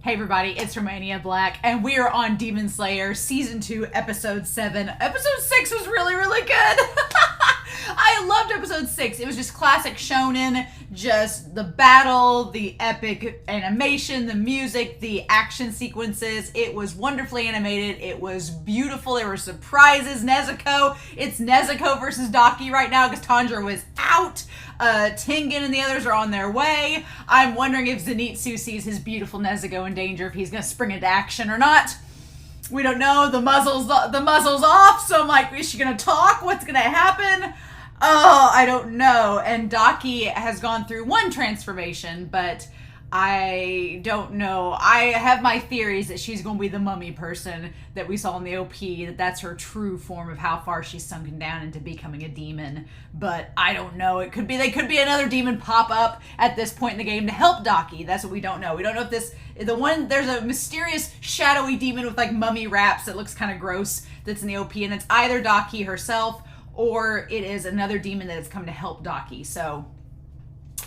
Hey everybody, it's Romania Black, and we are on Demon Slayer Season 2, Episode 7. Episode 6 was really, really good! I loved Episode 6. It was just classic shonen, just the battle, the epic animation, the music, the action sequences. It was wonderfully animated. It was beautiful. There were surprises. Nezuko. It's Nezuko versus Daki right now because Tanjiro was out. Tengen and the others are on their way. I'm wondering if Zenitsu sees his beautiful Nezuko in danger, if he's going to spring into action or not. We don't know. The muzzle's off, so I'm like, is she going to talk? What's going to happen? Oh, I don't know. And Daki has gone through one transformation, but I don't know. I have my theories that she's going to be the mummy person that we saw in the OP, that's her true form of how far she's sunken down into becoming a demon. But I don't know. They could be another demon pop up at this point in the game to help Daki. That's what we don't know. We don't know if there's a mysterious shadowy demon with like mummy wraps that looks kind of gross that's in the OP, and it's either Daki herself or it is another demon that has come to help Daki. So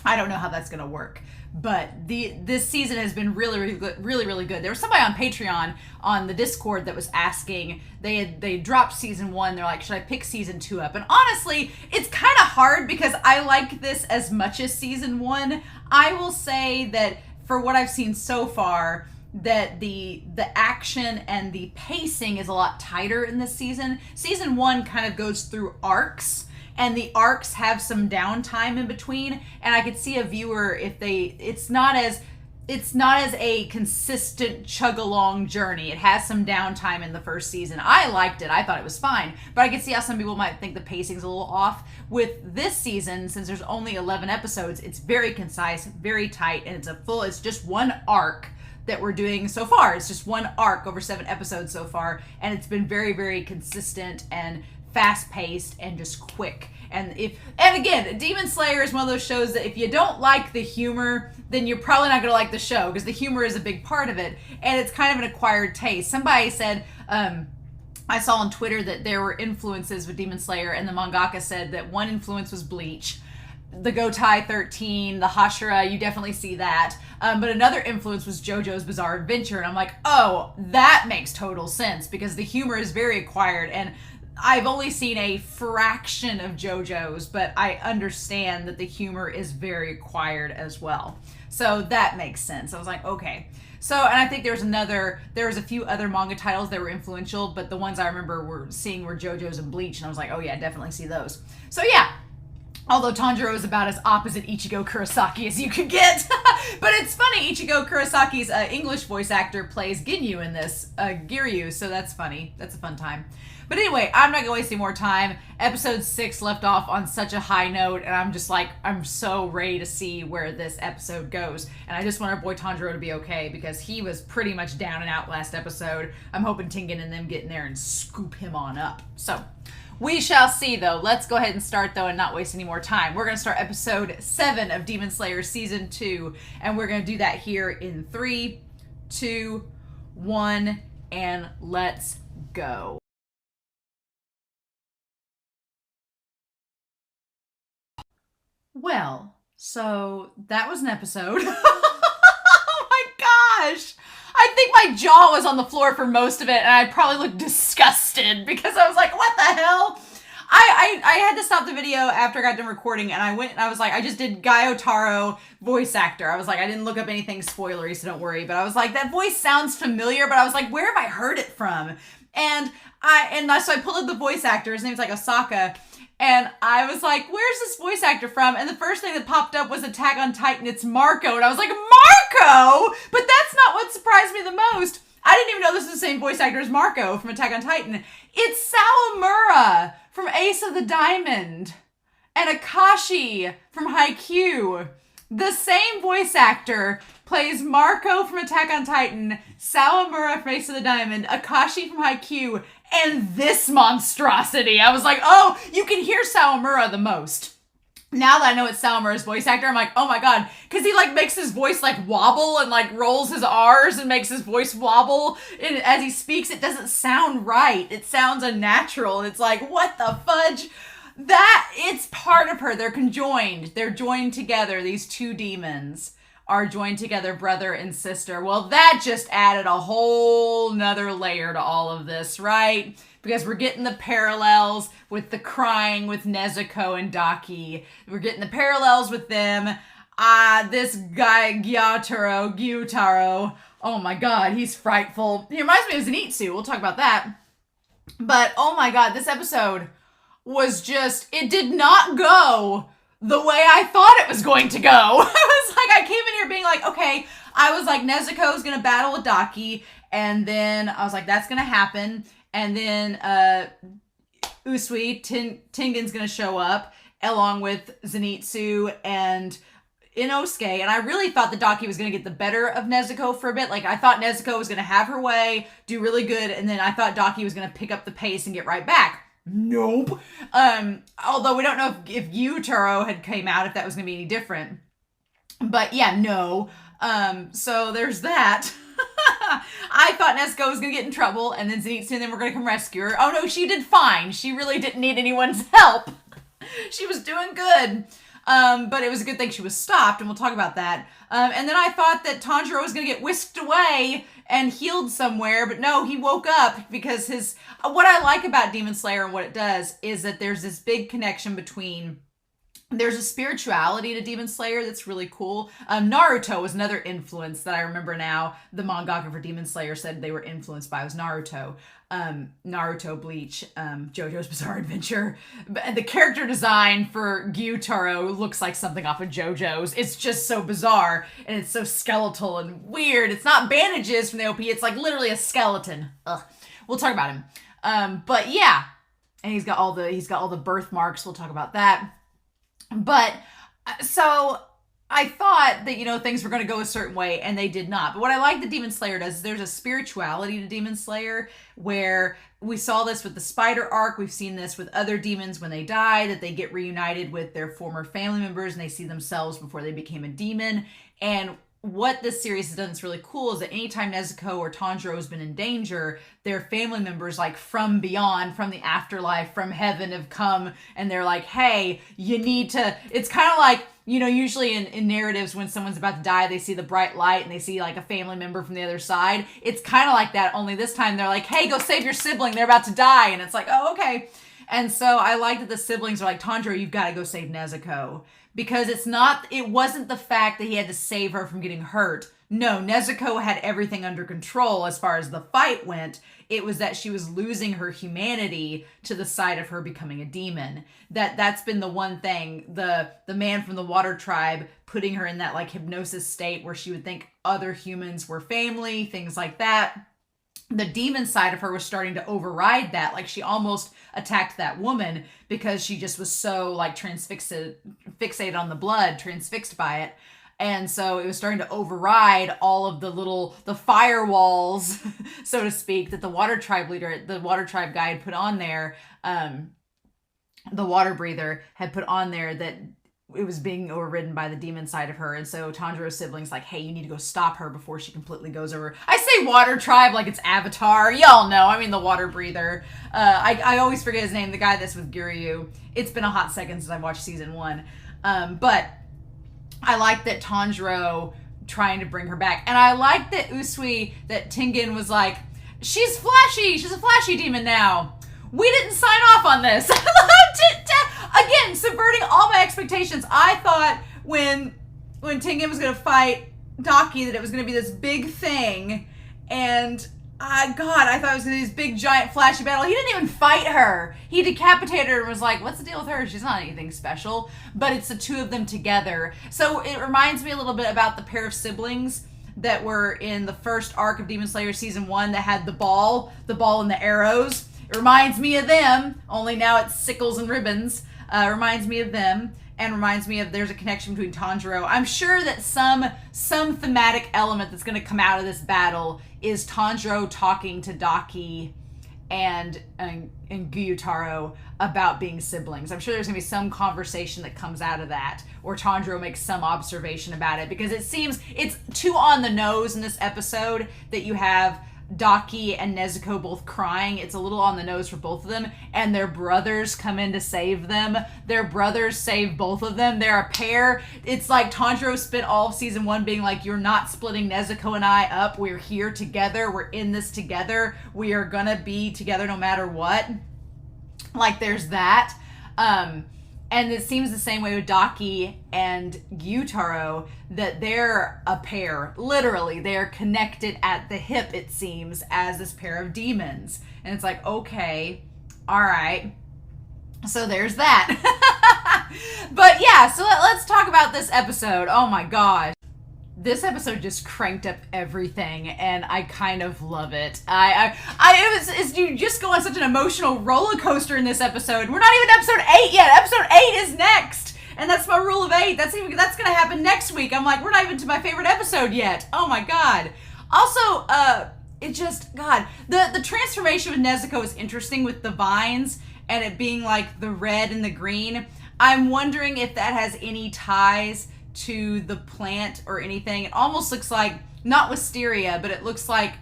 I don't know how that's going to work. But this season has been really good. There was somebody on Patreon on the Discord that was asking, they dropped season 1. They're like, should I pick season 2 up? And honestly, it's kind of hard because I like this as much as season 1. I will say that for what I've seen so far, that the action and the pacing is a lot tighter in this season. Season 1 kind of goes through arcs, and the arcs have some downtime in between, and I could see a viewer if it's not as a consistent chug-along journey. It has some downtime in the first season. I liked it. I thought it was fine, but I could see how some people might think the pacing's a little off. With this season, since there's only 11 episodes, it's very concise, very tight, and it's just one arc that we're doing so far. It's just one arc over 7 episodes so far, and it's been very, very consistent and fast-paced and just quick. And again, Demon Slayer is one of those shows that if you don't like the humor, then you're probably not going to like the show, because the humor is a big part of it, and it's kind of an acquired taste. Somebody said, I saw on Twitter that there were influences with Demon Slayer, and the mangaka said that one influence was Bleach, the Gotai 13, the Hashira, you definitely see that. But another influence was JoJo's Bizarre Adventure, and I'm like, oh, that makes total sense, because the humor is very acquired, and I've only seen a fraction of JoJo's, but I understand that the humor is very acquired as well. So that makes sense. I was like, okay. So, and I think there was a few other manga titles that were influential, but the ones I remember were JoJo's and Bleach, and I was like, oh yeah, definitely see those. So yeah. Although Tanjiro is about as opposite Ichigo Kurosaki as you could get. But it's funny, Ichigo Kurosaki's English voice actor plays Ginyu in this, Giryu, so that's funny. That's a fun time. But anyway, I'm not going to waste any more time. Episode 6 left off on such a high note, and I'm just like, I'm so ready to see where this episode goes. And I just want our boy Tanjiro to be okay, because he was pretty much down and out last episode. I'm hoping Tengen and them get in there and scoop him on up. So we shall see, though. Let's go ahead and start, though, and not waste any more time. We're going to start episode 7 of Demon Slayer Season 2, and we're going to do that here in 3, 2, 1, and let's go. Well, so that was an episode. Oh my gosh! I think my jaw was on the floor for most of it, and I probably looked disgusted because I was like, what the hell? I had to stop the video after I got done recording, and I went and I was like, I just did Gyutaro voice actor. I was like, I didn't look up anything spoilery, so don't worry. But I was like, that voice sounds familiar, but I was like, where have I heard it from? So I pulled up the voice actor. His name's like Osaka. And I was like, where's this voice actor from? And the first thing that popped up was Attack on Titan. It's Marco. And I was like, Marco? But that's not what surprised me the most. I didn't even know this was the same voice actor as Marco from Attack on Titan. It's Sawamura from Ace of the Diamond. And Akashi from Haikyuu. The same voice actor plays Marco from Attack on Titan, Sawamura from Ace of the Diamond, Akashi from Haikyuu, and this monstrosity. I was like, oh, you can hear Sawamura the most. Now that I know it's Sawamura's voice actor, I'm like, oh my god. Because he like makes his voice like wobble and like rolls his R's and makes his voice wobble. And as he speaks, it doesn't sound right. It sounds unnatural. It's like, what the fudge? It's part of her. They're conjoined. They're joined together, these two demons. are joined together brother and sister. Well, that just added a whole nother layer to all of this, right? Because we're getting the parallels with the crying with Nezuko and Daki. We're getting the parallels with them. This guy, Gyutaro, oh my god, he's frightful. He reminds me of Zenitsu. We'll talk about that. But, oh my god, this episode was just, it did not go the way I thought it was going to go. I was like, I came in here being like, okay, I was like, Nezuko's gonna battle with Daki, and then I was like, that's gonna happen, and then Tengen's gonna show up, along with Zenitsu and Inosuke, and I really thought that Daki was gonna get the better of Nezuko for a bit. Like, I thought Nezuko was gonna have her way, do really good, and then I thought Daki was gonna pick up the pace and get right back. Nope. Although we don't know if Gyutaro had came out, if that was gonna be any different. But yeah, no. So there's that. I thought Nezuko was gonna get in trouble, and then Zenitsu and then we're gonna come rescue her. Oh no, she did fine. She really didn't need anyone's help. She was doing good. But it was a good thing she was stopped, and we'll talk about that. And then I thought that Tanjiro was gonna get whisked away and healed somewhere, but no, he woke up because what I like about Demon Slayer and what it does is that there's this big connection between, there's a spirituality to Demon Slayer that's really cool. Naruto was another influence that I remember now. The mangaka for Demon Slayer said they were influenced by was Naruto. Naruto, Bleach, JoJo's Bizarre Adventure. But the character design for Gyutaro looks like something off of JoJo's. It's just so bizarre, and it's so skeletal and weird. It's not bandages from the OP, it's like literally a skeleton. Ugh. We'll talk about him. But yeah, and he's got all the birthmarks. We'll talk about that. But so I thought that, things were going to go a certain way, and they did not. But what I like that Demon Slayer does is there's a spirituality to Demon Slayer, where we saw this with the Spider arc. We've seen this with other demons when they die, that they get reunited with their former family members and they see themselves before they became a demon. And what this series has done that's really cool is that anytime Nezuko or Tanjiro has been in danger, their family members, like from beyond, from the afterlife, from heaven, have come, and they're like, hey, you need to, it's kind of like, usually in narratives when someone's about to die, they see the bright light and they see like a family member from the other side. It's kind of like that, only this time they're like, hey, go save your sibling, they're about to die. And it's like, oh, okay. And so I like that the siblings are like, Tanjiro, you've got to go save Nezuko. Because it wasn't the fact that he had to save her from getting hurt. No, Nezuko had everything under control as far as the fight went. It was that she was losing her humanity to the side of her becoming a demon. That's been the one thing. The man from the water tribe putting her in that like hypnosis state where she would think other humans were family, things like that. The demon side of her was starting to override that. Like, she almost attacked that woman because she just was so like fixated on the blood, transfixed by it. And so it was starting to override all of the firewalls, so to speak, that the water tribe guy had put on there. The water breather had put on there, that it was being overridden by the demon side of her. And so Tanjiro's siblings like, hey, you need to go stop her before she completely goes over. I say water tribe like it's Avatar. Y'all know, I mean the water breather. I always forget his name, the guy that's with Guryu. It's been a hot second since I've watched season 1. But I like that Tanjiro trying to bring her back. And I like that that Tengen was like, she's flashy. She's a flashy demon now. We didn't sign off on this. Again, subverting all my expectations. I thought when Tengen was going to fight Daki that it was going to be this big thing. And, I thought it was going to be this big, giant, flashy battle. He didn't even fight her. He decapitated her and was like, what's the deal with her? She's not anything special. But it's the two of them together. So it reminds me a little bit about the pair of siblings that were in the first arc of Demon Slayer Season 1 that had the ball and the arrows. It reminds me of them, only now it's sickles and ribbons. Reminds me of them, and reminds me of there's a connection between Tanjiro. I'm sure that some thematic element that's going to come out of this battle is Tanjiro talking to Daki and Gyutaro about being siblings. I'm sure there's going to be some conversation that comes out of that, or Tanjiro makes some observation about it, because it seems it's too on the nose in this episode that you have Daki and Nezuko both crying. It's a little on the nose for both of them, and their brothers come in to save them. Their brothers save both of them. They're a pair. It's like Tanjiro spent all of season 1 being like, you're not splitting Nezuko and I up. We're here together. We're in this together. We are gonna be together no matter what. Like, there's that. And it seems the same way with Daki and Gyutaro, that they're a pair. Literally, they're connected at the hip, it seems, as this pair of demons. And it's like, okay, all right. So there's that. But yeah, so let's talk about this episode. Oh my gosh. This episode just cranked up everything, and I kind of love it. You just go on such an emotional roller coaster in this episode. We're not even episode 8 yet. Episode 8 is next, and that's my rule of 8. That's gonna happen next week. I'm like, we're not even to my favorite episode yet. Oh my god. Also, the transformation with Nezuko is interesting with the vines and it being like the red and the green. I'm wondering if that has any ties to the plant or anything. It almost looks like, not wisteria, but it looks like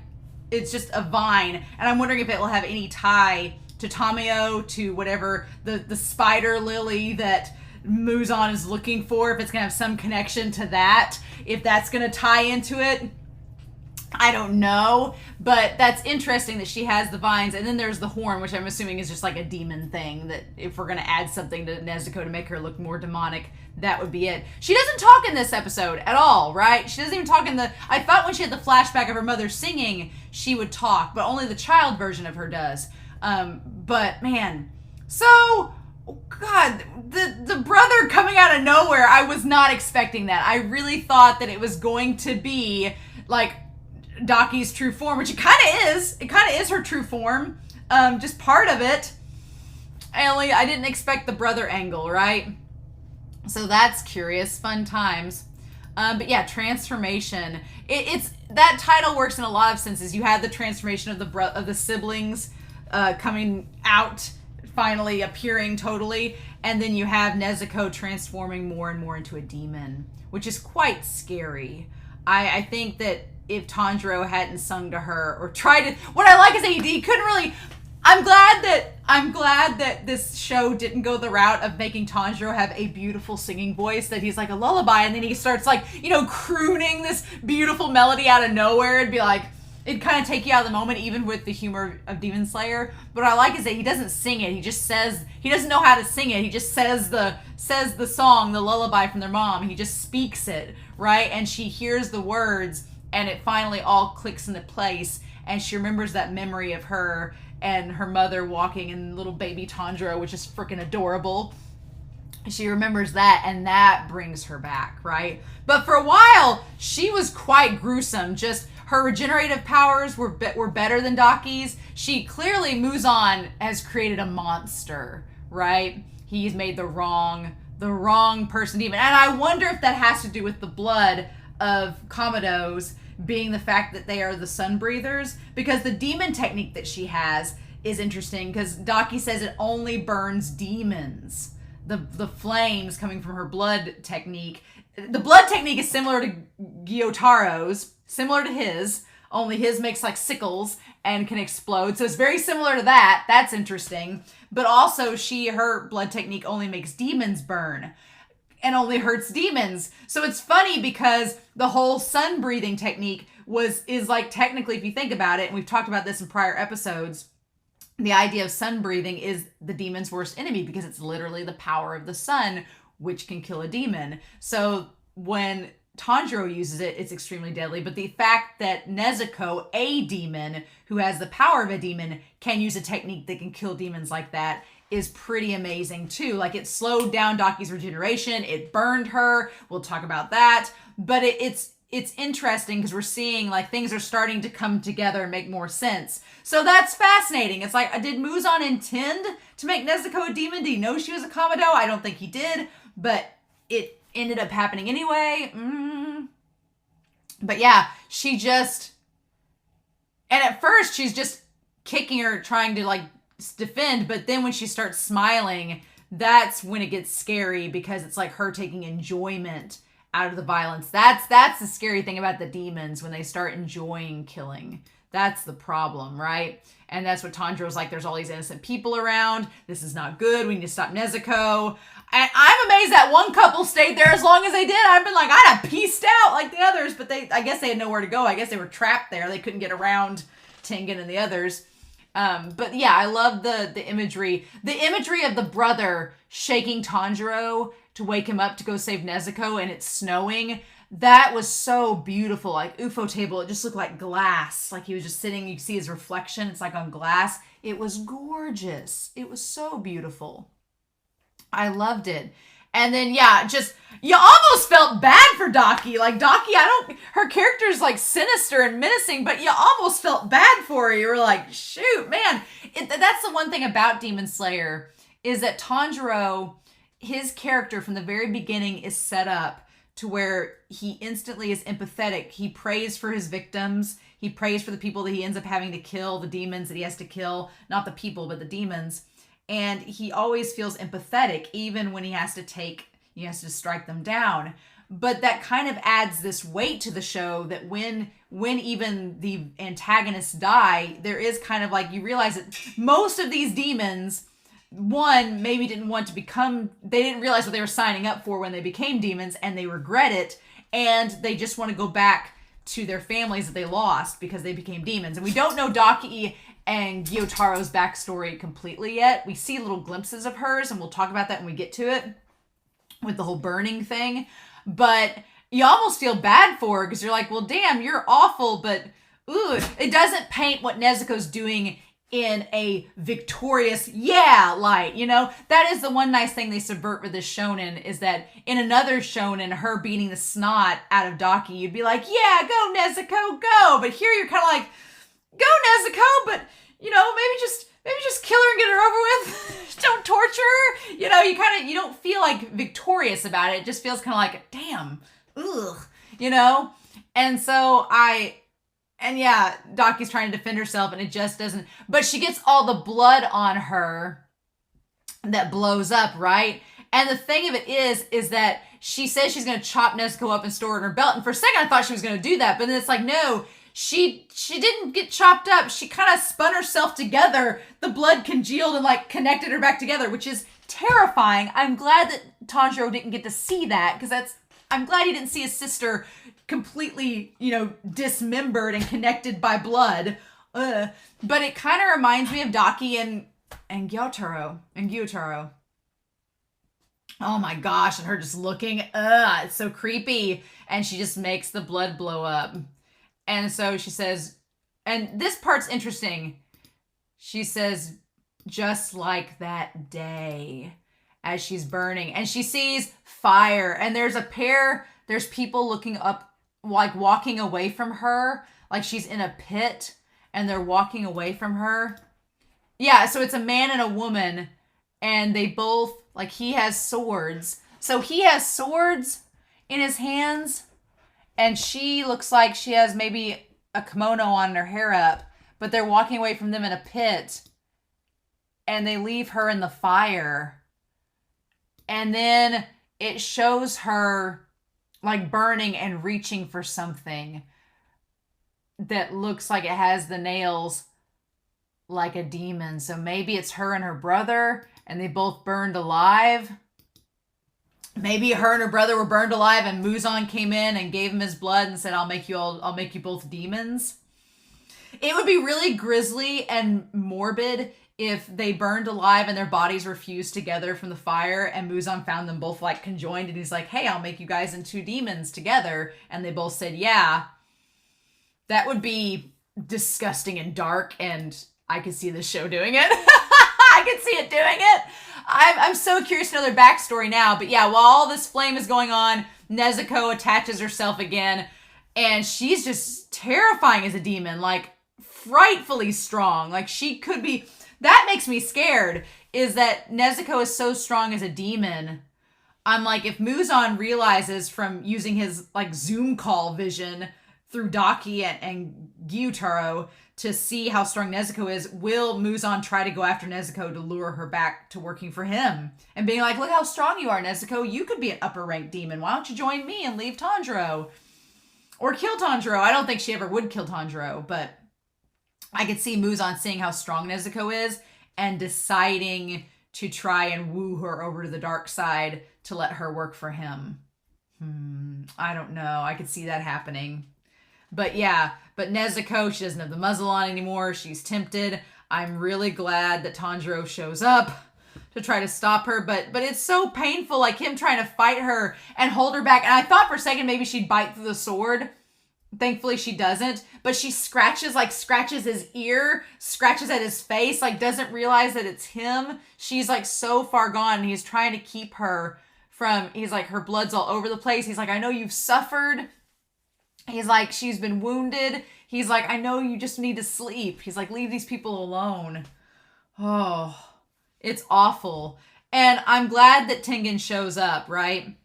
it's just a vine, and I'm wondering if it will have any tie to Tamio, to whatever the spider lily that Muzan is looking for, if it's gonna have some connection to that, if that's gonna tie into it. I don't know, but that's interesting that she has the vines, and then there's the horn, which I'm assuming is just like a demon thing, that if we're gonna add something to Nezuko to make her look more demonic, that would be it. She doesn't talk in this episode at all, right? She doesn't even talk in I thought when she had the flashback of her mother singing, she would talk, but only the child version of her does. But man, so, God, the brother coming out of nowhere, I was not expecting that. I really thought that it was going to be like Daki's true form, which it kind of is. It kind of is her true form, just part of it. I didn't expect the brother angle, right? So that's curious, fun times. But yeah, transformation. It's that title works in a lot of senses. You have the transformation of the siblings coming out, finally appearing totally, and then you have Nezuko transforming more and more into a demon, which is quite scary. I think that if Tanjiro hadn't sung to her or tried to, what I like is that he couldn't really. I'm glad that this show didn't go the route of making Tanjiro have a beautiful singing voice, that he's like a lullaby, and then he starts like, crooning this beautiful melody out of nowhere. It'd be like, it'd kind of take you out of the moment, even with the humor of Demon Slayer. But what I like is that he doesn't sing it. He just says, he doesn't know how to sing it. He just says the song, the lullaby from their mom. He just speaks it, right? And she hears the words, and it finally all clicks into place, and she remembers that memory of her and her mother walking and little baby Tanjiro, which is freaking adorable. She remembers that, and that brings her back, right? But for a while, she was quite gruesome. Just her regenerative powers were better than Daki's. Muzan has created a monster, right? He's made the wrong person demon. And I wonder if that has to do with the blood of Komodos being the fact that they are the sun breathers, because the demon technique that she has is interesting, because Daki says it only burns demons. The flames coming from her blood technique. The blood technique is similar to Gyutaro's, similar to his, only his makes like sickles and can explode. So it's very similar to that. That's interesting. But also her blood technique only makes demons burn and only hurts demons. So it's funny because the whole sun breathing technique is like, technically, if you think about it, and we've talked about this in prior episodes, the idea of sun breathing is the demon's worst enemy, because it's literally the power of the sun which can kill a demon. So when Tanjiro uses it, it's extremely deadly. But the fact that Nezuko, a demon who has the power of a demon, can use a technique that can kill demons like that is pretty amazing too. Like, it slowed down Daki's regeneration. It burned her. We'll talk about that. But it's interesting because we're seeing like things are starting to come together and make more sense. So that's fascinating. It's like, did Muzan intend to make Nezuko a demon? Did he know she was a Komodo? I don't think he did, but it ended up happening anyway. But yeah, and at first she's just kicking her, trying to like defend, but then when she starts smiling, that's when it gets scary, because it's like her taking enjoyment out of the violence. That's the scary thing about the demons, when they start enjoying killing. That's the problem, right? And that's what Tanjiro's like, there's all these innocent people around. This is not good. We need to stop Nezuko. And I'm amazed that one couple stayed there as long as they did. I've been like, I'd have pieced out like the others, but I guess they had nowhere to go. I guess they were trapped there. They couldn't get around Tengen and the others. But yeah, I love the imagery. The imagery of the brother shaking Tanjiro to wake him up to go save Nezuko, and it's snowing. That was so beautiful. Like UFO table, it just looked like glass. Like he was just sitting, you see his reflection, it's like on glass. It was gorgeous. It was so beautiful. I loved it. And then, yeah, just, you almost felt bad for Daki. Like, Daki, her character's, like, sinister and menacing, but you almost felt bad for her. You were like, shoot, man. That's the one thing about Demon Slayer, is that Tanjiro, his character from the very beginning is set up to where he instantly is empathetic. He prays for his victims. He prays for the people that he ends up having to kill, the demons that he has to kill. Not the people, but the demons. And he always feels empathetic, even when he has to strike them down. But that kind of adds this weight to the show, that when even the antagonists die, there is kind of like, you realize that most of these demons, one, maybe they didn't realize what they were signing up for when they became demons, and they regret it, and they just want to go back to their families that they lost because they became demons. And we don't know Daki and Gyutaro's backstory completely yet. We see little glimpses of hers, and we'll talk about that when we get to it, with the whole burning thing. But you almost feel bad for her, because you're like, well, damn, you're awful, but ooh, it doesn't paint what Nezuko's doing in a victorious, light, you know? That is the one nice thing they subvert with this shonen, is that in another shonen, her beating the snot out of Daki, you'd be like, yeah, go Nezuko, go! But here you're kind of like, go Nezuko, but, you know, maybe just kill her and get her over with. Don't torture her. You know, you don't feel like victorious about it. It just feels kind of like, damn, ugh, you know? And so Daki's trying to defend herself, and it just doesn't, but she gets all the blood on her that blows up, right? And the thing of it is that she says she's going to chop Nezuko up and store it in her belt. And for a second, I thought she was going to do that, but then it's like, no, she didn't get chopped up. She kind of spun herself together. The blood congealed and like connected her back together, which is terrifying. I'm glad that Tanjiro didn't get to see that, because I'm glad he didn't see his sister completely, you know, dismembered and connected by blood. But it kind of reminds me of Daki and Gyutaro. Oh my gosh, and her just looking, it's so creepy. And she just makes the blood blow up. And so she says, and this part's interesting. She says, just like that day, as she's burning. And she sees fire. And there's people looking up, like walking away from her. Like she's in a pit, and they're walking away from her. Yeah, so it's a man and a woman. And they both, like, he has swords. So he has swords in his hands. And she looks like she has maybe a kimono on, her hair up. But they're walking away from them in a pit. And they leave her in the fire. And then it shows her, like, burning and reaching for something that looks like it has the nails like a demon. So maybe it's her and her brother, and they both burned alive. Maybe her and her brother were burned alive, and Muzan came in and gave him his blood and said, I'll make you both demons. It would be really grisly and morbid if they burned alive and their bodies were fused together from the fire, and Muzan found them both like conjoined, and he's like, hey, I'll make you guys into demons together. And they both said, yeah. That would be disgusting and dark, and I could see this show doing it. I could see it doing it. I'm so curious to know their backstory now. But yeah, while all this flame is going on, Nezuko attaches herself again, and she's just terrifying as a demon, like frightfully strong. Like she could be, that makes me scared, is that Nezuko is so strong as a demon. I'm like, if Muzan realizes from using his like Zoom call vision through Daki and Gyutaro to see how strong Nezuko is, will Muzan try to go after Nezuko to lure her back to working for him? And being like, look how strong you are, Nezuko. You could be an upper ranked demon. Why don't you join me and leave Tanjiro? Or kill Tanjiro. I don't think she ever would kill Tanjiro, but I could see Muzan seeing how strong Nezuko is and deciding to try and woo her over to the dark side to let her work for him. I don't know. I could see that happening. But yeah, but Nezuko, she doesn't have the muzzle on anymore. She's tempted. I'm really glad that Tanjiro shows up to try to stop her, but it's so painful, like him trying to fight her and hold her back. And I thought for a second maybe she'd bite through the sword. Thankfully she doesn't, but she scratches his ear, scratches at his face, like doesn't realize that it's him. She's like so far gone, and he's trying to keep her from, he's like, her blood's all over the place. He's like, I know you've suffered. He's like, she's been wounded. He's like, I know you just need to sleep. He's like, leave these people alone. Oh, it's awful. And I'm glad that Tengen shows up, right?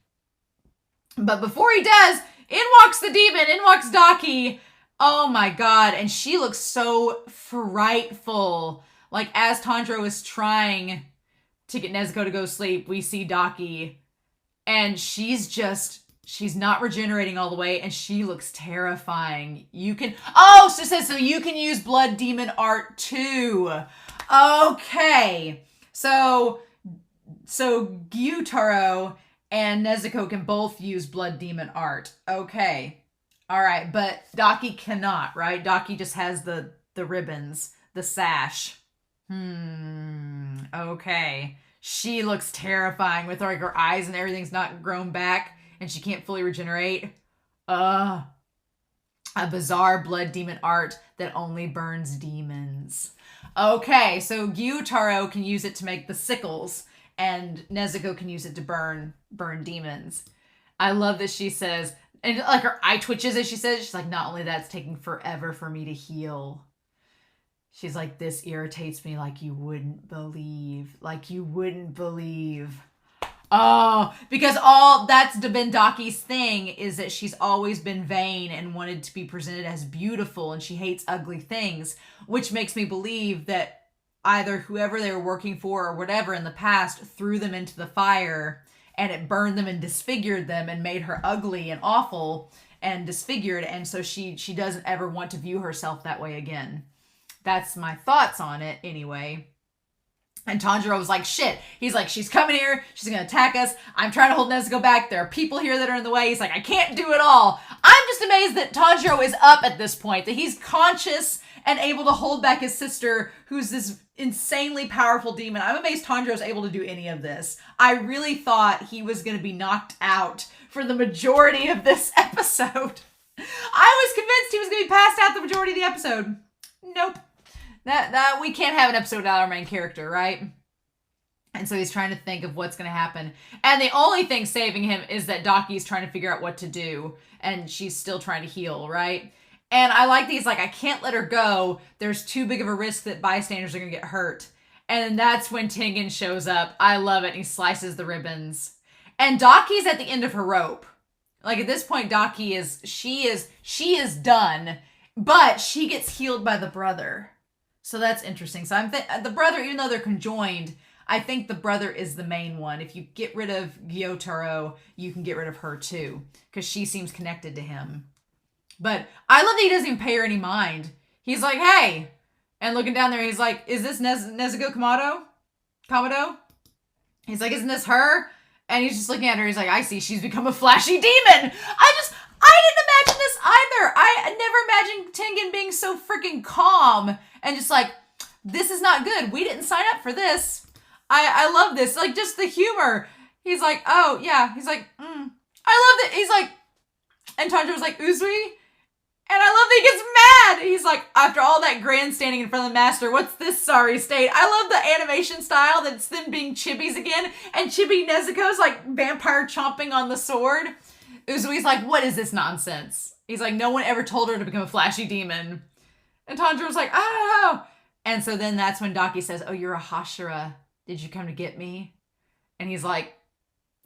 But before he does, in walks the demon, in walks Daki. Oh my god, and she looks so frightful. Like, as Tanjiro is trying to get Nezuko to go sleep, we see Daki, and she's not regenerating all the way, and she looks terrifying. You can, oh, so it says, so you can use blood demon art too. Okay. So Gyutaro and Nezuko can both use blood demon art. Okay. All right, but Daki cannot, right? Daki just has the ribbons, the sash. Okay. She looks terrifying with like her eyes and everything's not grown back and she can't fully regenerate. A bizarre blood demon art that only burns demons. Okay, so Gyutaro can use it to make the sickles and Nezuko can use it to burn demons. I love that she says, and like her eye twitches as she says, she's like, not only that, it's taking forever for me to heal. She's like, this irritates me like you wouldn't believe. Like you wouldn't believe. Oh, because all that's been Daki's thing is that she's always been vain and wanted to be presented as beautiful and she hates ugly things, which makes me believe that either whoever they were working for or whatever in the past threw them into the fire and it burned them and disfigured them and made her ugly and awful and disfigured. And so she doesn't ever want to view herself that way again. That's my thoughts on it anyway. And Tanjiro was like, shit. He's like, she's coming here. She's going to attack us. I'm trying to hold Nezuko back. There are people here that are in the way. He's like, I can't do it all. I'm just amazed that Tanjiro is up at this point, that he's conscious and able to hold back his sister, who's this insanely powerful demon. I'm amazed Tanjiro's able to do any of this. I really thought he was going to be knocked out for the majority of this episode. I was convinced he was going to be passed out the majority of the episode. Nope. That we can't have an episode without our main character, right? And so he's trying to think of what's going to happen. And the only thing saving him is that Daki's trying to figure out what to do. And she's still trying to heal, right? And I like these, like, I can't let her go. There's too big of a risk that bystanders are going to get hurt. And that's when Tengen shows up. I love it. And he slices the ribbons. And Daki's at the end of her rope. Like, at this point, Daki she is done. But she gets healed by the brother. So that's interesting. So the brother, even though they're conjoined, I think the brother is the main one. If you get rid of Gyutaro, you can get rid of her too. Because she seems connected to him. But I love that he doesn't even pay her any mind. He's like, hey. And looking down there, he's like, is this Nezuko Kamado? He's like, isn't this her? And he's just looking at her. He's like, I see. She's become a flashy demon. I didn't imagine this either. I never imagined Tengen being so freaking calm and just like, this is not good. We didn't sign up for this. I love this. Like, just the humor. He's like, oh, yeah. He's like, I love that. He's like, and Tanjiro was like, Uzui? And I love that he gets mad. He's like, after all that grandstanding in front of the master, what's this sorry state? I love the animation style that's them being chibis again. And Chibi Nezuko's like vampire chomping on the sword. Uzui's like, what is this nonsense? He's like, no one ever told her to become a flashy demon. And Tanjiro's like, I don't know. And so then that's when Daki says, oh, you're a Hashira. Did you come to get me? And he's like,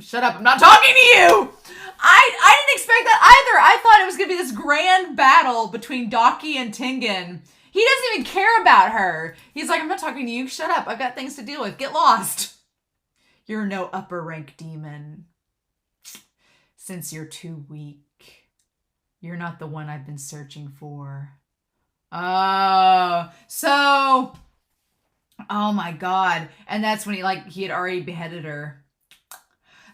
Shut up, I'm not talking to you! I didn't expect that either. I thought it was going to be this grand battle between Daki and Tengen. He doesn't even care about her. He's like, I'm not talking to you. Shut up. I've got things to deal with. Get lost. You're no upper rank demon. Since you're too weak. You're not the one I've been searching for. Oh. So. Oh my God. And that's when he had already beheaded her.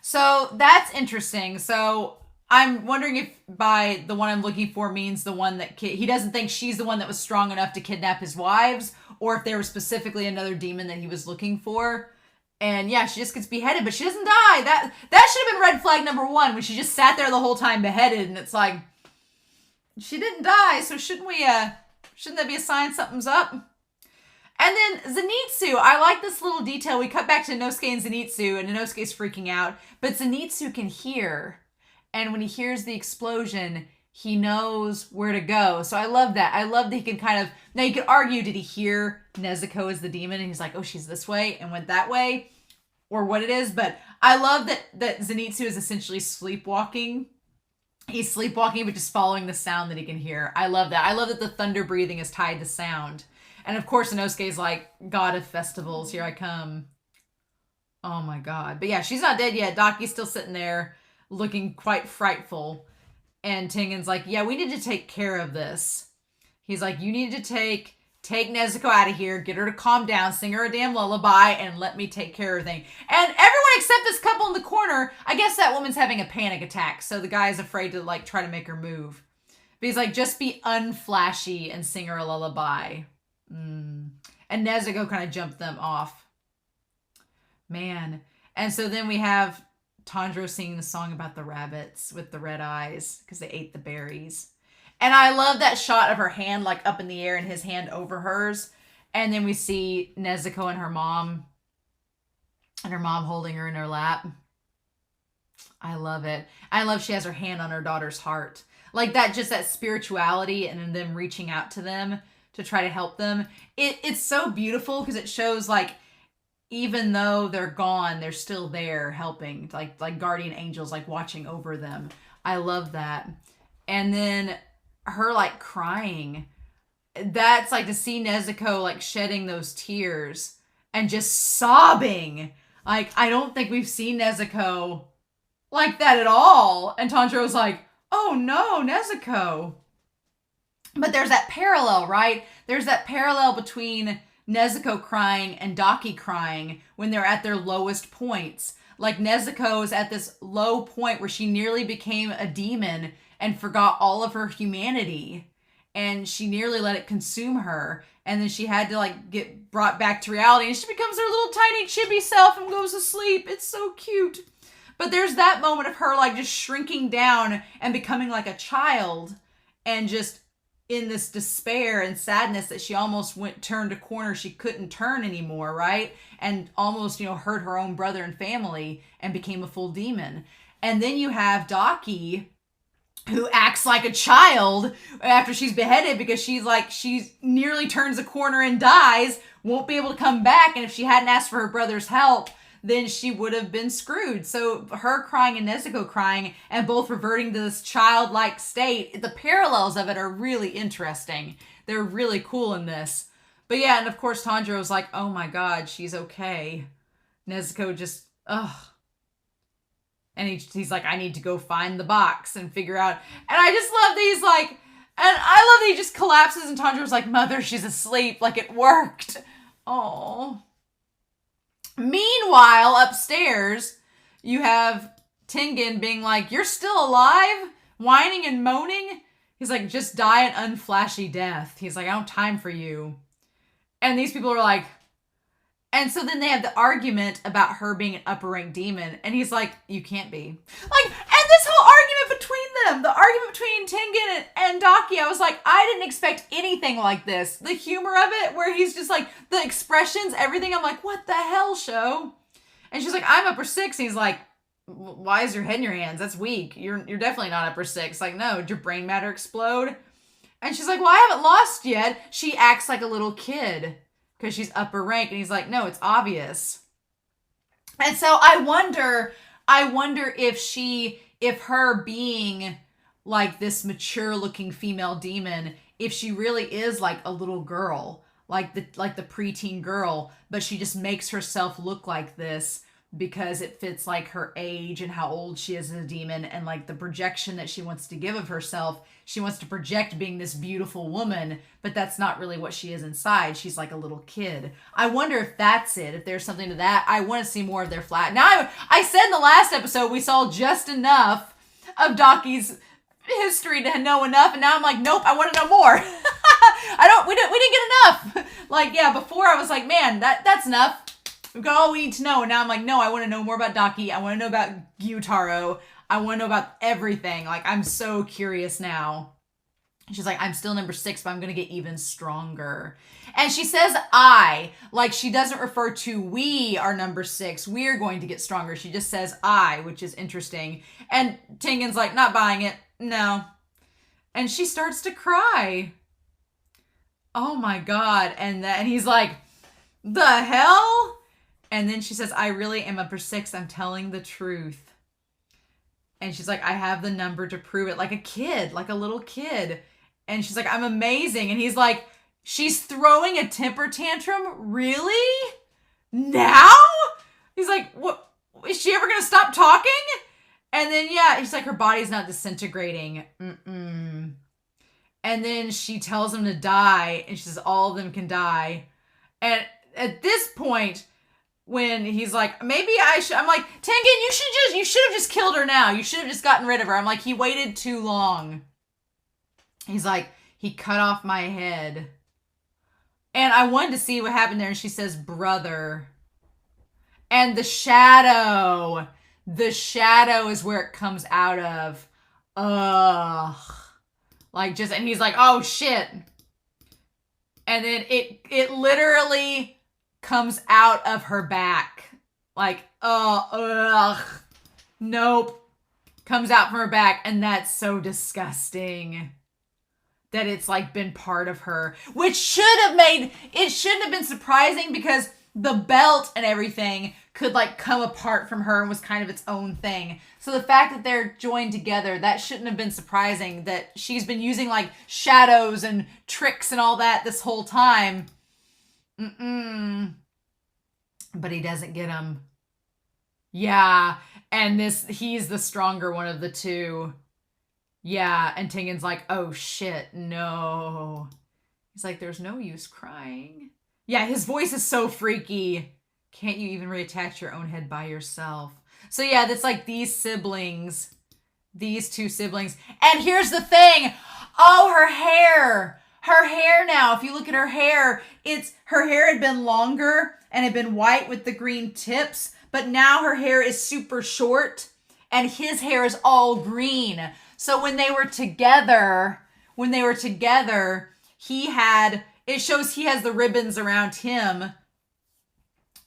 So that's interesting. So I'm wondering if by the one I'm looking for means the one that he doesn't think she's the one that was strong enough to kidnap his wives, or if there was specifically another demon that he was looking for. And yeah, she just gets beheaded, but she doesn't die. That should have been red flag number 1, when she just sat there the whole time beheaded, and it's like, she didn't die, so shouldn't that be a sign something's up? And then Zenitsu, I like this little detail. We cut back to Inosuke and Zenitsu, and Inosuke's freaking out, but Zenitsu can hear. And when he hears the explosion, he knows where to go. So I love that. I love that he can kind of, now you could argue, did he hear Nezuko as the demon? And he's like, oh, she's this way and went that way, or what it is. But I love that Zenitsu is essentially sleepwalking. He's sleepwalking, but just following the sound that he can hear. I love that. I love that the thunder breathing is tied to sound. And of course, Inosuke's like, God of festivals, here I come. Oh my God. But yeah, she's not dead yet. Daki's still sitting there looking quite frightful. And Tengen's like, yeah, we need to take care of this. He's like, you need to take Nezuko out of here, get her to calm down, sing her a damn lullaby, and let me take care of everything. And everyone except this couple in the corner, I guess that woman's having a panic attack. So the guy's afraid to like try to make her move. But he's like, just be unflashy and sing her a lullaby. And Nezuko kind of jumped them off. Man. And so then we have Tanjiro singing the song about the rabbits with the red eyes because they ate the berries. And I love that shot of her hand like up in the air and his hand over hers. And then we see Nezuko and her mom holding her in her lap. I love it. I love she has her hand on her daughter's heart. Like that, just that spirituality and then them reaching out to them to try to help them. It's so beautiful because it shows like, even though they're gone, they're still there helping, like guardian angels, like watching over them. I love that. And then her like crying. That's like to see Nezuko like shedding those tears and just sobbing. Like, I don't think we've seen Nezuko like that at all. And Tanjiro's like, oh no, Nezuko. But there's that parallel, right? There's that parallel between Nezuko crying and Daki crying when they're at their lowest points. Like Nezuko is at this low point where she nearly became a demon and forgot all of her humanity. And she nearly let it consume her. And then she had to like get brought back to reality. And she becomes her little tiny chibi self and goes to sleep. It's so cute. But there's that moment of her like just shrinking down and becoming like a child. And just in this despair and sadness that she almost turned a corner she couldn't turn anymore, right? And almost, hurt her own brother and family and became a full demon. And then you have Daki, who acts like a child after she's beheaded because she nearly turns a corner and dies, won't be able to come back. And if she hadn't asked for her brother's help, then she would have been screwed. So her crying and Nezuko crying and both reverting to this childlike state, the parallels of it are really interesting. They're really cool in this. But yeah, and of course Tanjiro's like, oh my God, she's okay. Nezuko just, ugh. And he's like, I need to go find the box and figure out. And I just love these like, and I love that he just collapses and Tanjiro's like, mother, she's asleep. Like it worked. Oh. Meanwhile, upstairs, you have Tengen being like, you're still alive? Whining and moaning? He's like, just die an unflashy death. He's like, I don't have time for you. And these people are like, and so then they have the argument about her being an upper rank demon. And he's like, you can't be. Like, and this whole argument between them, the argument between Tengen and Daki, I was like, I didn't expect anything like this. The humor of it, where he's just like, the expressions, everything. I'm like, what the hell, show? And she's like, I'm upper 6. And he's like, why is your head in your hands? That's weak. You're definitely not upper 6. Like, no, did your brain matter explode? And she's like, well, I haven't lost yet. She acts like a little kid because she's upper rank. And he's like, no, it's obvious. And so I wonder, I wonder if her being like this mature looking female demon, if she really is like a little girl, like the preteen girl, but she just makes herself look like this because it fits like her age and how old she is as a demon, and like the projection that she wants to give of herself. She wants to project being this beautiful woman, but that's not really what she is inside. She's like a little kid. I wonder if that's it, if there's something to that. I want to see more of their flat. Now, I said in the last episode we saw just enough of Daki's history to know enough, and now I'm like, nope, I want to know more. We didn't get enough. Like, yeah, before I was like, man, that's enough. We've got all we need to know. And now I'm like, no, I want to know more about Daki. I want to know about Gyutaro. I want to know about everything. Like, I'm so curious now. She's like, I'm still number 6, but I'm going to get even stronger. And she says I, like she doesn't refer to we are number 6. We're going to get stronger. She just says I, which is interesting. And Tengen's like, not buying it. No. And she starts to cry. Oh my God. And he's like, the hell? And then she says, I really am number 6. I'm telling the truth. And she's like, I have the number to prove it. Like a kid, like a little kid. And she's like, I'm amazing. And he's like, she's throwing a temper tantrum? Really? Now? He's like, what? Is she ever going to stop talking? And then, yeah, he's like, her body's not disintegrating. Mm-mm. And then she tells him to die. And she says, all of them can die. And at this point, when he's like, maybe I should, I'm like, Tengen, you should have just killed her now. You should have just gotten rid of her. I'm like, he waited too long. He's like, he cut off my head. And I wanted to see what happened there. And she says, brother. And the shadow is where it comes out of. Ugh. Like just, and he's like, oh shit. And then it literally comes out of her back. Like, oh, ugh. Nope. Comes out from her back. And that's so disgusting. That it's like been part of her. Which shouldn't have been surprising because the belt and everything could like come apart from her and was kind of its own thing. So the fact that they're joined together, that shouldn't have been surprising, that she's been using like shadows and tricks and all that this whole time. But he doesn't get them. Yeah. And he's the stronger one of the two. Yeah. And Tengen's like, oh shit, no. He's like, there's no use crying. Yeah, his voice is so freaky. Can't you even reattach your own head by yourself? So yeah, that's like these siblings. These two siblings. And here's the thing. Oh, her hair. Her hair now. If you look at her hair, her hair had been longer and had been white with the green tips. But now her hair is super short. And his hair is all green. So when they were together, it shows he has the ribbons around him.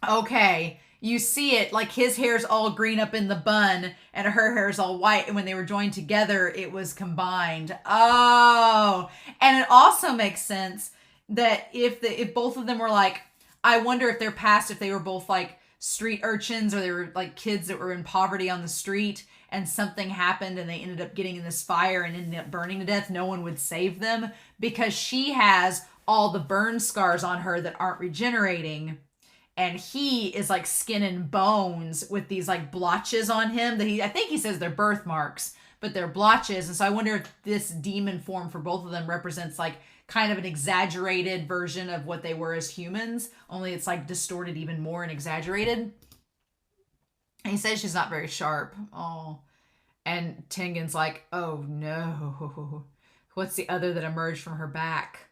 Okay, you see it, like his hair's all green up in the bun and her hair's all white. And when they were joined together, it was combined. Oh, and it also makes sense that if both of them were like, I wonder if their past, if they were both like street urchins or they were like kids that were in poverty on the street and something happened and they ended up getting in this fire and ended up burning to death, no one would save them because she has all the burn scars on her that aren't regenerating. And he is like skin and bones with these like blotches on him that I think he says they're birthmarks, but they're blotches. And so I wonder if this demon form for both of them represents like kind of an exaggerated version of what they were as humans, only it's like distorted even more and exaggerated. And he says she's not very sharp. Oh. And Tengen's like, oh no. What's the other that emerged from her back?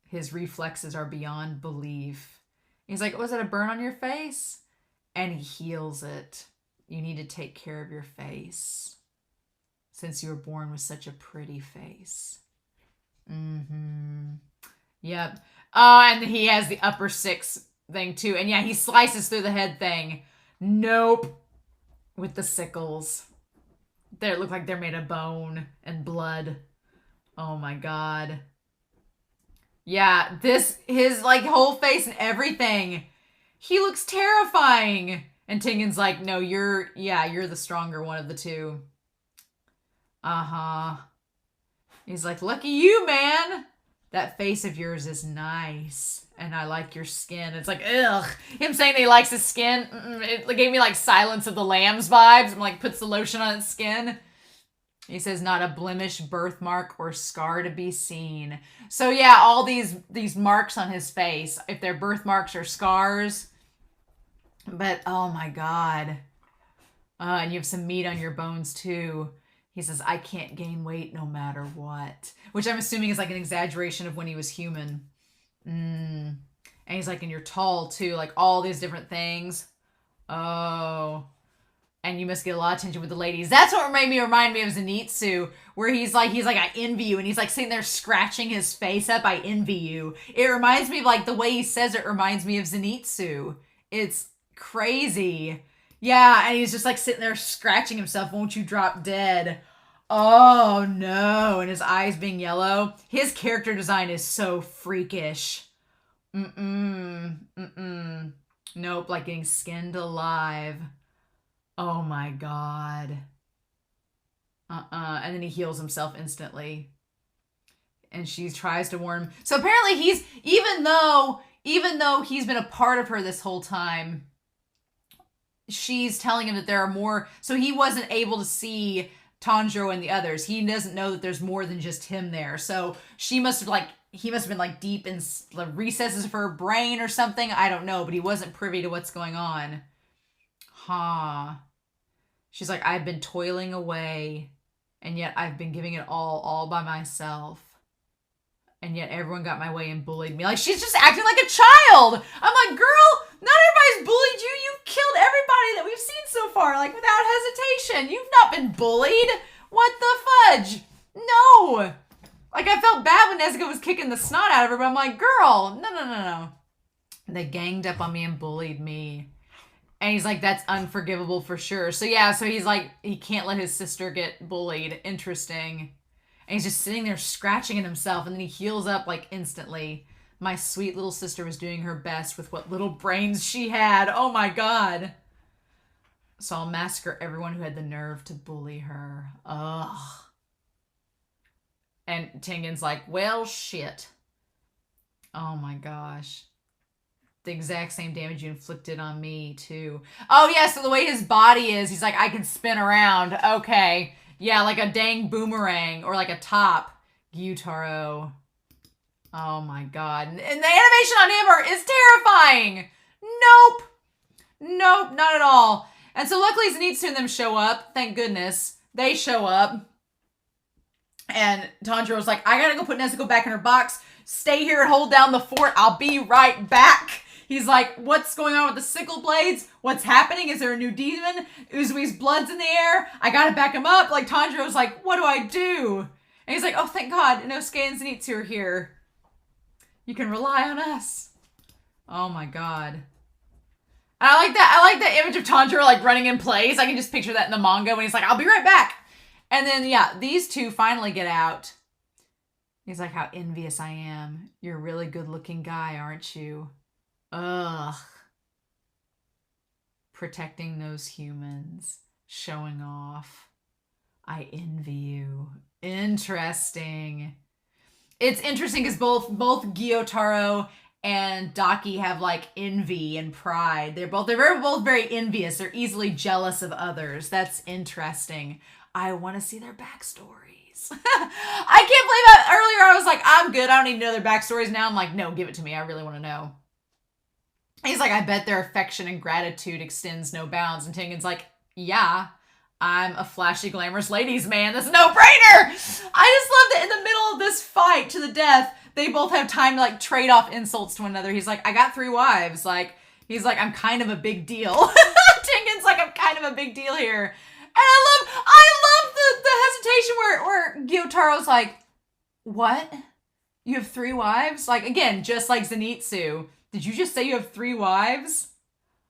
His reflexes are beyond belief. He's like, was it a burn on your face? And he heals it. You need to take care of your face. Since you were born with such a pretty face. Yep. Oh, and he has the upper 6 thing too. And yeah, he slices through the head thing. Nope. With the sickles. They look like they're made of bone and blood. Oh my God. Yeah, his like whole face and everything. He looks terrifying. And Tengen's like, no, you're the stronger one of the two. Uh-huh. He's like, lucky you, man. That face of yours is nice. And I like your skin. It's like, ugh. Him saying that he likes his skin, it gave me like Silence of the Lambs vibes. And like puts the lotion on its skin. He says, not a blemish, birthmark, or scar to be seen. So yeah, all these marks on his face, if they're birthmarks or scars. But, oh my God. And you have some meat on your bones too. He says, I can't gain weight no matter what. Which I'm assuming is like an exaggeration of when he was human. And he's like, and you're tall too. Like all these different things. Oh. And you must get a lot of attention with the ladies. That's what made me remind me of Zenitsu. Where he's like, I envy you. And he's like sitting there scratching his face up. I envy you. It reminds me of like the way he says it reminds me of Zenitsu. It's crazy. Yeah, and he's just like sitting there scratching himself. Won't you drop dead? Oh no. And his eyes being yellow. His character design is so freakish. Nope, like getting skinned alive. Oh my God. And then he heals himself instantly. And she tries to warn him. So apparently he's, even though he's been a part of her this whole time, she's telling him that there are more. So he wasn't able to see Tanjiro and the others. He doesn't know that there's more than just him there. So he must have been like deep in the recesses of her brain or something. I don't know, but he wasn't privy to what's going on. Huh. She's like, I've been toiling away, and yet I've been giving it all by myself. And yet everyone got my way and bullied me. Like, she's just acting like a child. I'm like, girl, not everybody's bullied you. You've killed everybody that we've seen so far, like, without hesitation. You've not been bullied. What the fudge? No. Like, I felt bad when Nezuko was kicking the snot out of her, but I'm like, girl, no. They ganged up on me and bullied me. And he's like, that's unforgivable for sure. So yeah, so he's like, he can't let his sister get bullied. Interesting. And he's just sitting there scratching at himself, and then he heals up like instantly. My sweet little sister was doing her best with what little brains she had. Oh my God. So I'll massacre everyone who had the nerve to bully her. Ugh. And Tengen's like, well, shit. Oh my gosh. The exact same damage you inflicted on me, too. Oh, yeah, so the way his body is, he's like, I can spin around. Okay. Yeah, like a dang boomerang or like a top. Gyutaro. Oh, my God. And the animation on him is terrifying. Nope, not at all. And so luckily Zenitsu and them show up. Thank goodness. They show up. And Tanjiro's like, I gotta go put Nezuko back in her box. Stay here and hold down the fort. I'll be right back. He's like, what's going on with the sickle blades? What's happening? Is there a new demon? Uzui's blood's in the air. I gotta back him up. Like, Tanjiro's like, what do I do? And he's like, oh, thank God. Inosuke and Zenitsu are here. You can rely on us. Oh my God. And I like that. I like that image of Tanjiro like running in place. I can just picture that in the manga when he's like, I'll be right back. And then, yeah, these two finally get out. He's like, how envious I am. You're a really good looking guy, aren't you? Ugh. Protecting those humans. Showing off. I envy you. Interesting. It's interesting because both Gyutaro and Daki have like envy and pride. They're both very envious. They're easily jealous of others. That's interesting. I want to see their backstories. I can't believe that earlier I was like, I'm good. I don't need to know their backstories. Now I'm like, no, give it to me. I really want to know. He's like, I bet their affection and gratitude extends no bounds. And Tengen's like, yeah, I'm a flashy, glamorous ladies man. That's a no-brainer. I just love that in the middle of this fight to the death, they both have time to like trade off insults to one another. He's like, I got 3 wives. Like, he's like, I'm kind of a big deal. Tengen's like, I'm kind of a big deal here. And I love the hesitation where Gyutaro's like, what? You have 3 wives? Like, again, just like Zenitsu. Did you just say you have 3 wives?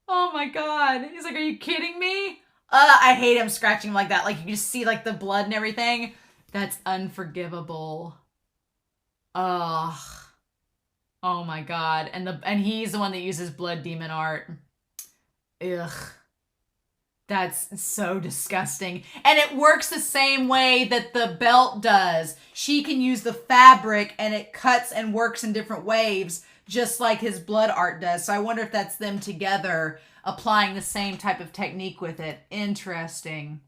Oh my God. He's like, are you kidding me? I hate him scratching him like that. Like, you just see like the blood and everything. That's unforgivable. Ugh. Oh my God. And he's the one that uses blood demon art. Ugh. That's so disgusting. And it works the same way that the belt does. She can use the fabric and it cuts and works in different waves, just like his blood art does. So I wonder if that's them together applying the same type of technique with it. Interesting.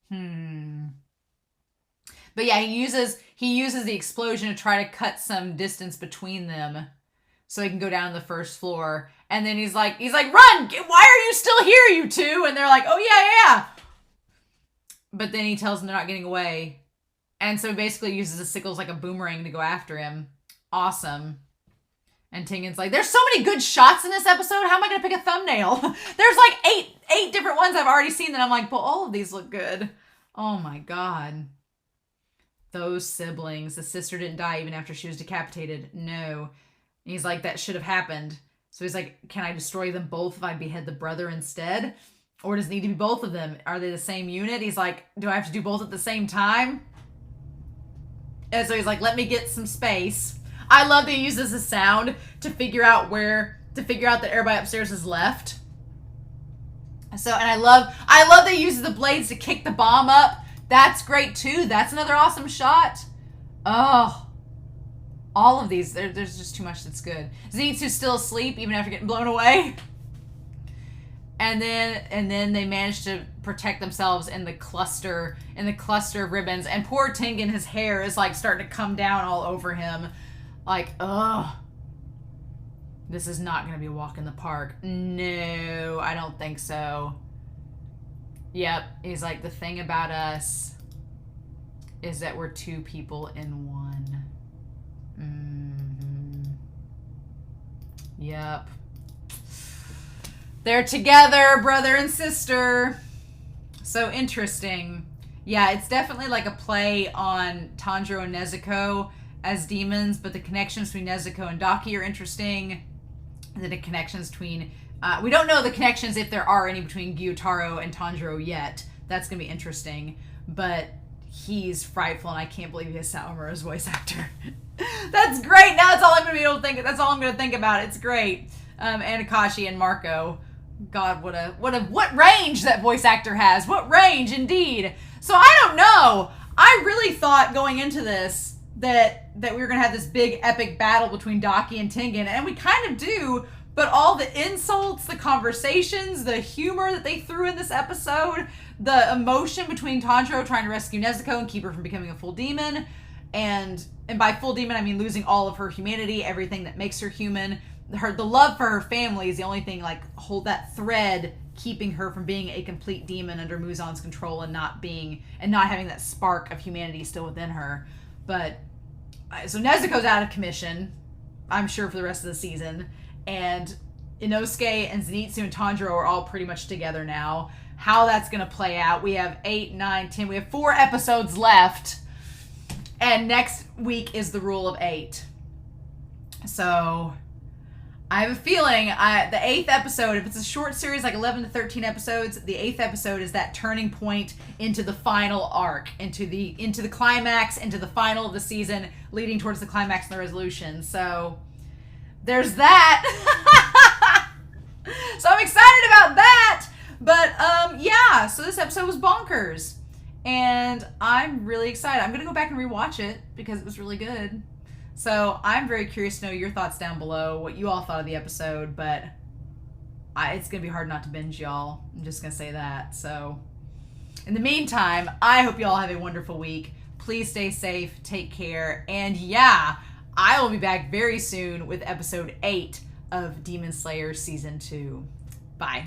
But yeah, he uses the explosion to try to cut some distance between them so he can go down to the first floor. And then he's like, run! Why are you still here, you two? And they're like, oh yeah. But then he tells them they're not getting away. And so he basically uses the sickles like a boomerang to go after him. Awesome. And Tengen's like, there's so many good shots in this episode. How am I going to pick a thumbnail? There's like eight different ones I've already seen that I'm like, but all of these look good. Oh my God. Those siblings. The sister didn't die even after she was decapitated. No. And he's like, that should have happened. So he's like, can I destroy them both if I behead the brother instead? Or does it need to be both of them? Are they the same unit? He's like, do I have to do both at the same time? And so he's like, let me get some space. I love that he uses the sound to figure out that everybody upstairs is left. So, and I love that he uses the blades to kick the bomb up. That's great too. That's another awesome shot. Oh, all of these, there's just too much that's good. Zenitsu's still asleep even after getting blown away. And then they manage to protect themselves in the cluster of ribbons. And poor Tengen, his hair is like starting to come down all over him. Like, ugh. This is not going to be a walk in the park. No, I don't think so. Yep, he's like, the thing about us is that we're two people in one. Yep. They're together, brother and sister. So interesting. Yeah, it's definitely like a play on Tanjiro and Nezuko as demons, but the connections between Nezuko and Daki are interesting. And the connections between... we don't know the connections, if there are any, between Gyutaro and Tanjiro yet. That's going to be interesting. But he's frightful, and I can't believe he has Sawamura's voice actor. That's great! Now that's all I'm going to be able to think. That's all I'm going to think about. It's great. And Akashi and Marco. God, what range that voice actor has. What range, indeed. So I don't know. I really thought going into this that we were going to have this big epic battle between Daki and Tengen, and we kind of do, but all the insults, the conversations, the humor that they threw in this episode, the emotion between Tanjiro trying to rescue Nezuko and keep her from becoming a full demon, and by full demon I mean losing all of her humanity, everything that makes her human. The love for her family is the only thing, like, hold that thread keeping her from being a complete demon under Muzan's control and not having that spark of humanity still within her. But so Nezuko's out of commission, I'm sure, for the rest of the season, and Inosuke and Zenitsu and Tanjiro are all pretty much together now. How that's gonna play out, we have 8, 9, 10, we have 4 episodes left, and next week is the rule of 8. So I have a feeling the 8th episode, if it's a short series like 11 to 13 episodes, the 8th episode is that turning point into the final arc, into the climax, into the final of the season, leading towards the climax and the resolution. So there's that. So I'm excited about that. But yeah, so this episode was bonkers. And I'm really excited. I'm going to go back and rewatch it because it was really good. So I'm very curious to know your thoughts down below, what you all thought of the episode, but it's going to be hard not to binge, y'all. I'm just going to say that. So in the meantime, I hope you all have a wonderful week. Please stay safe, take care, and yeah, I will be back very soon with episode 8 of Demon Slayer Season 2. Bye.